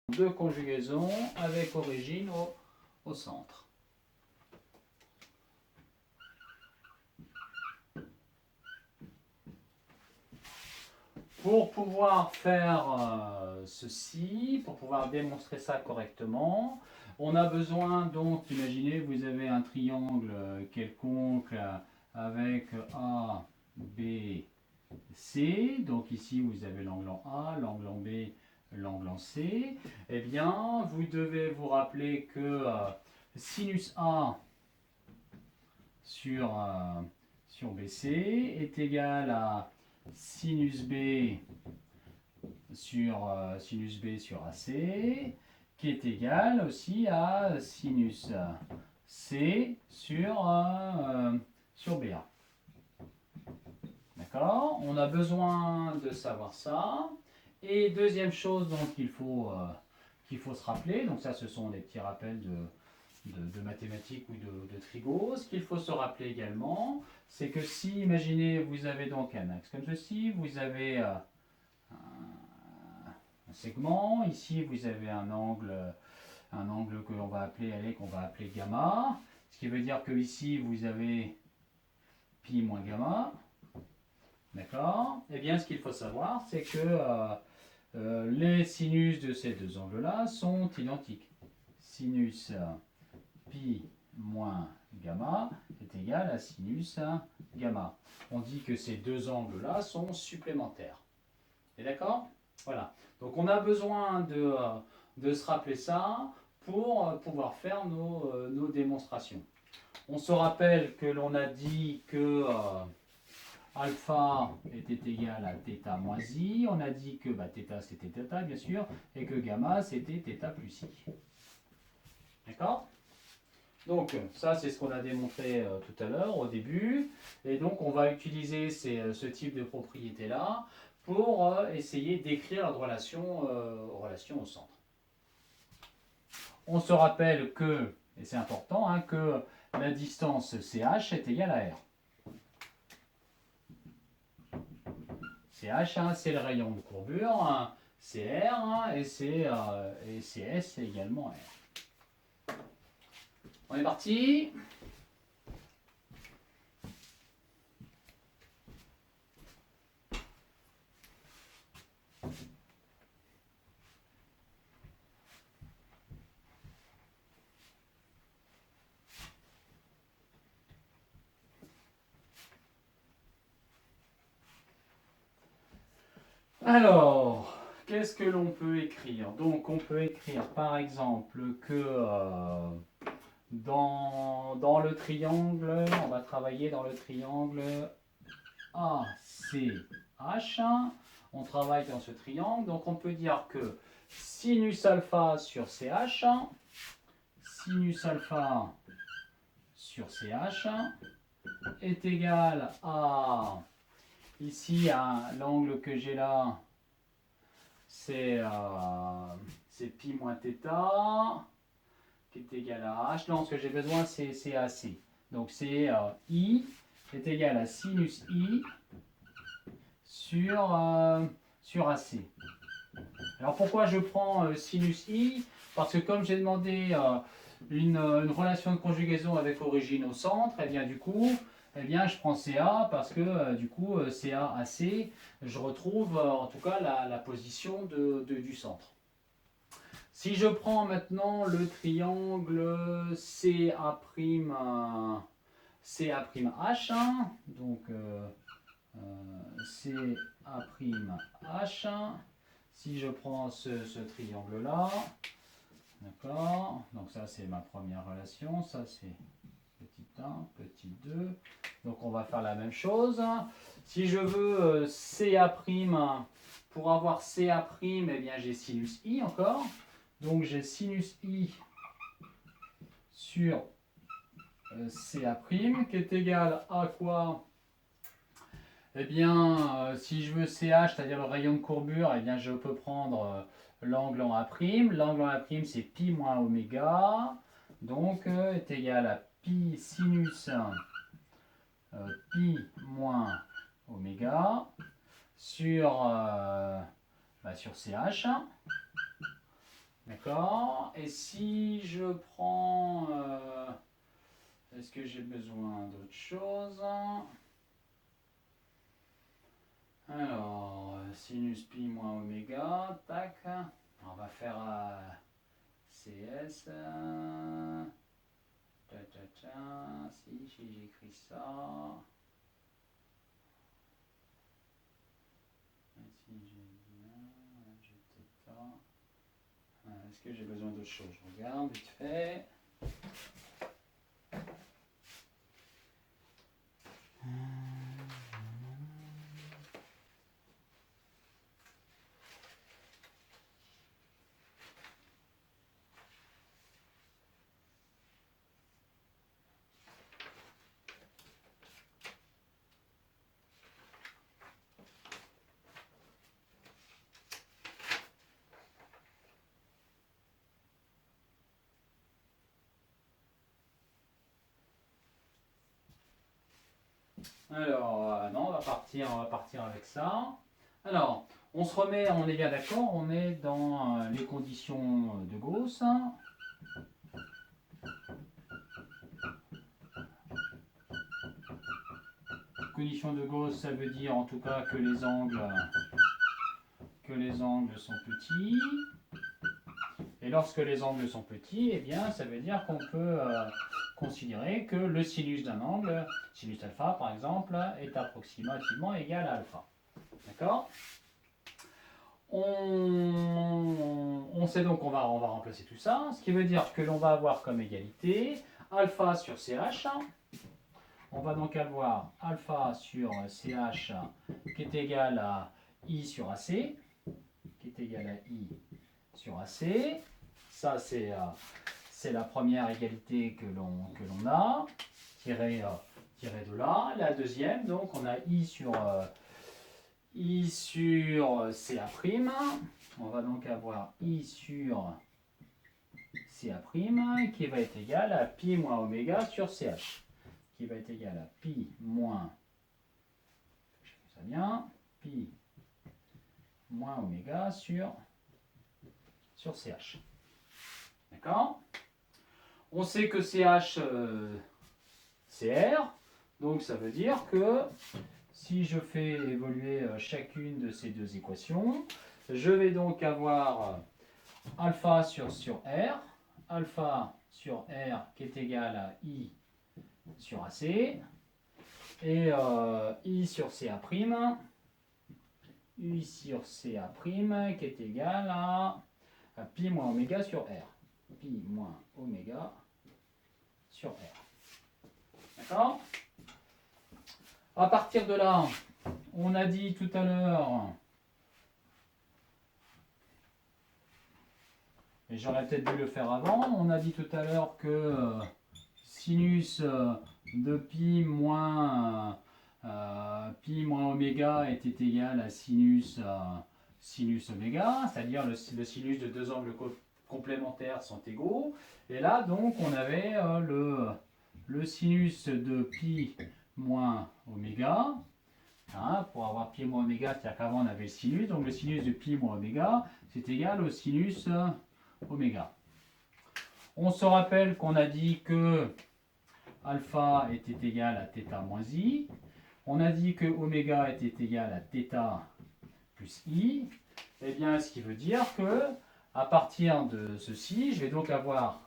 de conjugaison avec origine au centre. Pour pouvoir faire ceci, pour pouvoir démontrer ça correctement, on a besoin donc, imaginez, vous avez un triangle quelconque avec A, B, C. Donc ici, vous avez l'angle en A, l'angle en B, l'angle en C. Eh bien, vous devez vous rappeler que sinus A sur BC est égal à sinus B sur AC, qui est égal aussi à sinus C sur BA. D'accord? On a besoin de savoir ça. Et deuxième chose donc qu'il faut se rappeler, donc ça ce sont des petits rappels de mathématiques ou de trigo. Ce qu'il faut se rappeler également, c'est que si, imaginez, vous avez donc un axe comme ceci, vous avez un segment, ici vous avez un angle que l'on va appeler gamma, ce qui veut dire que ici vous avez pi moins gamma, d'accord? Eh bien ce qu'il faut savoir, c'est que les sinus de ces deux angles-là sont identiques. Sinus pi moins gamma est égal à sinus gamma. On dit que ces deux angles-là sont supplémentaires. Et d'accord? Voilà. Donc on a besoin de se rappeler ça pour pouvoir faire nos démonstrations. On se rappelle que l'on a dit que alpha était égal à θ moins i. On a dit que θ c'était θ bien sûr, et que gamma c'était θ plus i. D'accord? Donc ça c'est ce qu'on a démontré tout à l'heure au début. Et donc on va utiliser ce type de propriété là pour essayer d'écrire la relation au centre. On se rappelle que, et c'est important, hein, que la distance CH est égale à R. CH, hein, c'est le rayon de courbure, hein, c'est R, hein, et CS, c'est également R. On est parti. Alors, qu'est-ce que l'on peut écrire? Donc, on peut écrire par exemple que dans le triangle, on va travailler dans le triangle ACH. On travaille dans ce triangle, donc on peut dire que sinus alpha sur CH, sinus alpha sur CH est égal à, ici, l'angle que j'ai là, c'est pi moins θ, qui est égal à h. Non, ce que j'ai besoin, c'est AC. Donc c'est I est égal à sinus I sur AC. Alors pourquoi je prends sinus I? Parce que comme j'ai demandé une relation de conjugaison avec origine au centre, et bien du coup, je prends CA parce que du coup, CA, AC, je retrouve en tout cas la position du centre. Si je prends maintenant le triangle CA', CA'H, donc CA'H, si je prends ce triangle-là, d'accord, donc ça c'est ma première relation, ça c'est petit 1, petit 2, donc on va faire la même chose. Si je veux CA', pour avoir CA', eh bien j'ai sinus I encore, donc j'ai sinus I sur CA', qui est égal à quoi? Eh bien, si je veux CH, c'est-à-dire le rayon de courbure, eh bien je peux prendre l'angle en A'. L'angle en A', c'est pi moins oméga, donc est égal à pi sinus pi moins oméga sur CH. D'accord. Et si je prends... est-ce que j'ai besoin d'autre chose? Alors, sinus pi moins oméga, tac. On va faire CS. Si j'écris ça. Si j'ai θ. Est-ce que j'ai besoin d'autre chose? Je regarde vite fait. Alors, non, on va partir avec ça. Alors, on se remet, on est bien d'accord, on est dans les conditions de Gauss. Conditions de Gauss, ça veut dire en tout cas que les angles sont petits. Et lorsque les angles sont petits, eh bien, ça veut dire qu'on peut considérer que le sinus d'un angle, sinus alpha par exemple, est approximativement égal à alpha. D'accord? On sait donc qu'on va remplacer tout ça, ce qui veut dire que l'on va avoir comme égalité alpha sur CH. On va donc avoir alpha sur CH qui est égal à I sur AC, qui est égal à I sur AC. Ça, c'est la première égalité que l'on a, tirée de là. La deuxième, donc, on a I sur CA'. On va donc avoir I sur CA' qui va être égal à pi moins oméga sur CH, qui va être égal à pi moins, je fais ça bien, pi moins oméga sur CH. D'accord? On sait que CH, c'est R, donc ça veut dire que si je fais évoluer chacune de ces deux équations, je vais donc avoir alpha sur R, alpha sur R qui est égal à I sur AC, et I sur CA', I sur CA' qui est égal à pi moins oméga sur R. Pi moins oméga sur R. D'accord? À partir de là, on a dit tout à l'heure, et j'aurais peut-être dû le faire avant, on a dit tout à l'heure que sinus de pi moins oméga était égal à sinus oméga, c'est-à-dire le sinus de deux angles complémentaires sont égaux. Et là, donc, on avait le sinus de pi moins oméga. Hein, pour avoir pi moins oméga, c'est-à-dire qu'avant on avait le sinus, donc le sinus de pi moins oméga, c'est égal au sinus oméga. On se rappelle qu'on a dit que alpha était égal à θ moins i. On a dit que oméga était égal à θ plus i. Eh bien, ce qui veut dire que à partir de ceci, je vais donc avoir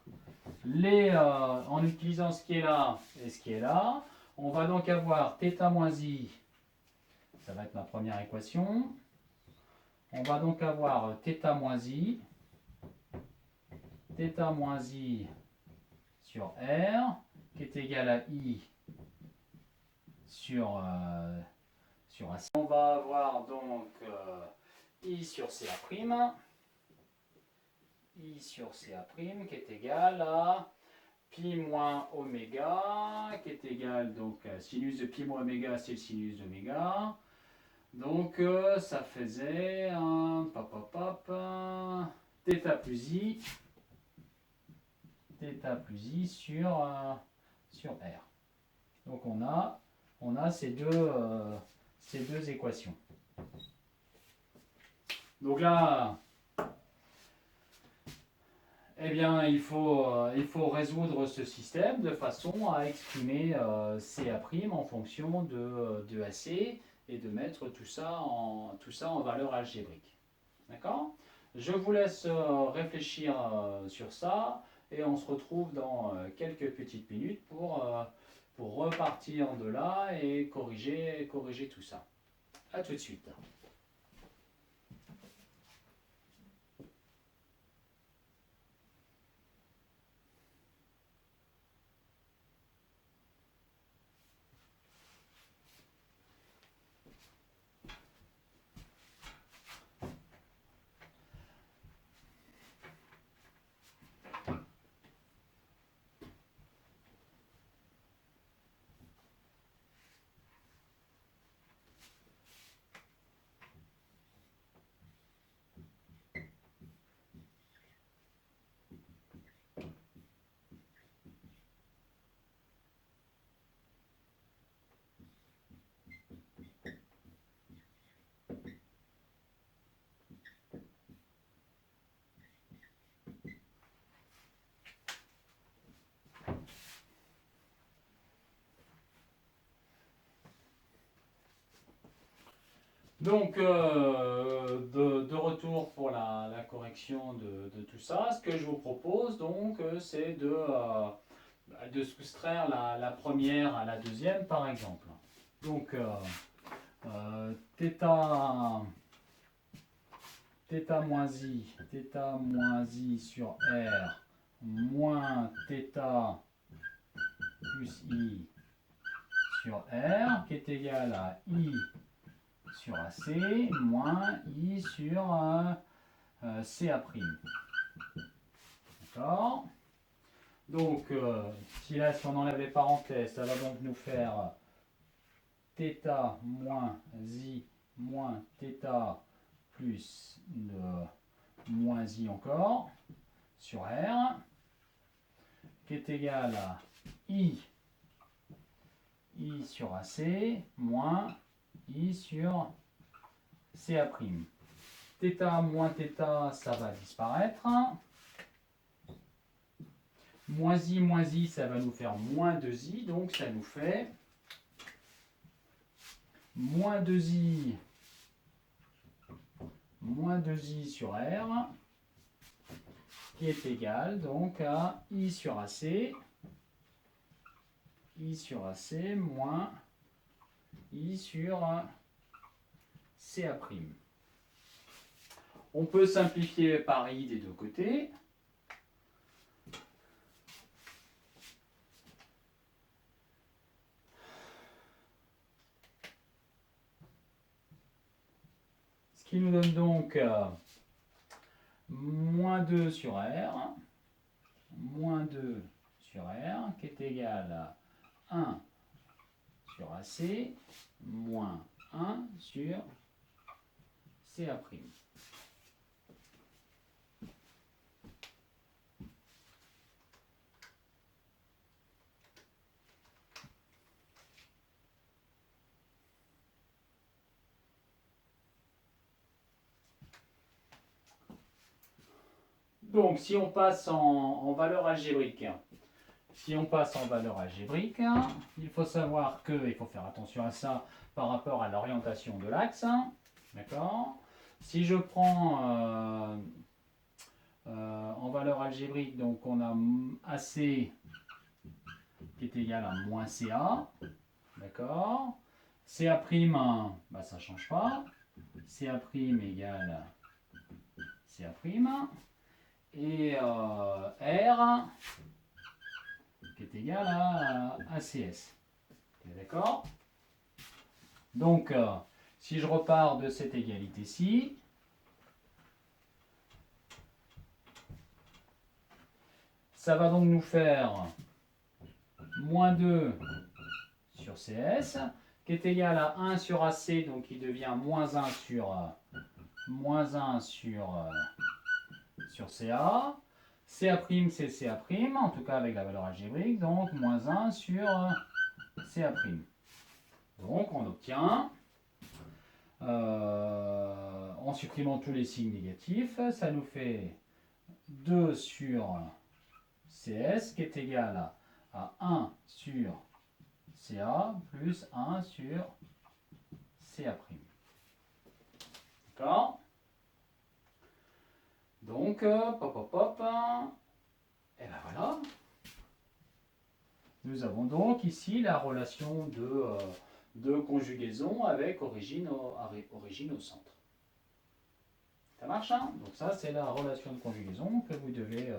en utilisant ce qui est là et ce qui est là, on va donc avoir θ moins i, ça va être ma première équation. On va donc avoir θ moins i sur R, qui est égal à I sur AC. On va avoir donc I sur CA', qui est égal à pi moins oméga, qui est égal donc sinus de pi moins oméga, c'est le sinus d'oméga. Donc ça faisait un θ plus i sur R. Donc on a ces deux équations. Donc là, Eh bien, il faut résoudre ce système de façon à exprimer CA' en fonction de AC et de mettre tout ça en valeur algébrique. D'accord? Je vous laisse réfléchir sur ça et on se retrouve dans quelques petites minutes pour repartir de là et corriger tout ça. A tout de suite. Donc, de retour pour la correction de tout ça, ce que je vous propose donc, c'est de soustraire la première à la deuxième, par exemple. Donc, θ, θ moins I sur R moins θ plus I sur R, qui est égal à I sur AC moins I sur CA'. D'accord? Donc, si on enlève les parenthèses, ça va donc nous faire θ moins I moins θ plus de moins I encore sur R, qui est égal à I sur AC moins I sur CA'. Θ moins θ, ça va disparaître. Moins I, ça va nous faire moins 2I, donc ça nous fait moins 2I sur R, qui est égal donc à I sur AC moins I sur CA'. On peut simplifier par I des deux côtés. Ce qui nous donne donc moins 2 sur R, qui est égal à 1 sur AC, moins 1 sur CA'. Donc, si on passe en valeur algébrique, il faut savoir il faut faire attention à ça par rapport à l'orientation de l'axe. D'accord? Si je prends en valeur algébrique, donc on a AC qui est égal à moins CA. D'accord? CA', bah, ça ne change pas. CA' égale CA'. Et R qui est égal à ACS. D'accord? Donc, si je repars de cette égalité-ci, ça va donc nous faire moins 2 sur CS, qui est égal à 1 sur AC, donc il devient moins 1 sur CA. CA', c'est CA', en tout cas avec la valeur algébrique, donc moins 1 sur CA'. Donc on obtient, en supprimant tous les signes négatifs, ça nous fait 2 sur CS qui est égal à 1 sur CA plus 1 sur CA'. D'accord? Donc, pop, pop, pop. Et ben voilà. Nous avons donc ici la relation de conjugaison avec origine au centre. Ça marche, hein? Donc ça, c'est la relation de conjugaison que vous devez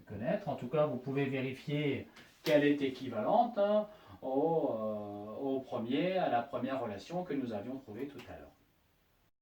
connaître. En tout cas, vous pouvez vérifier qu'elle est équivalente, hein, à la première relation que nous avions trouvée tout à l'heure.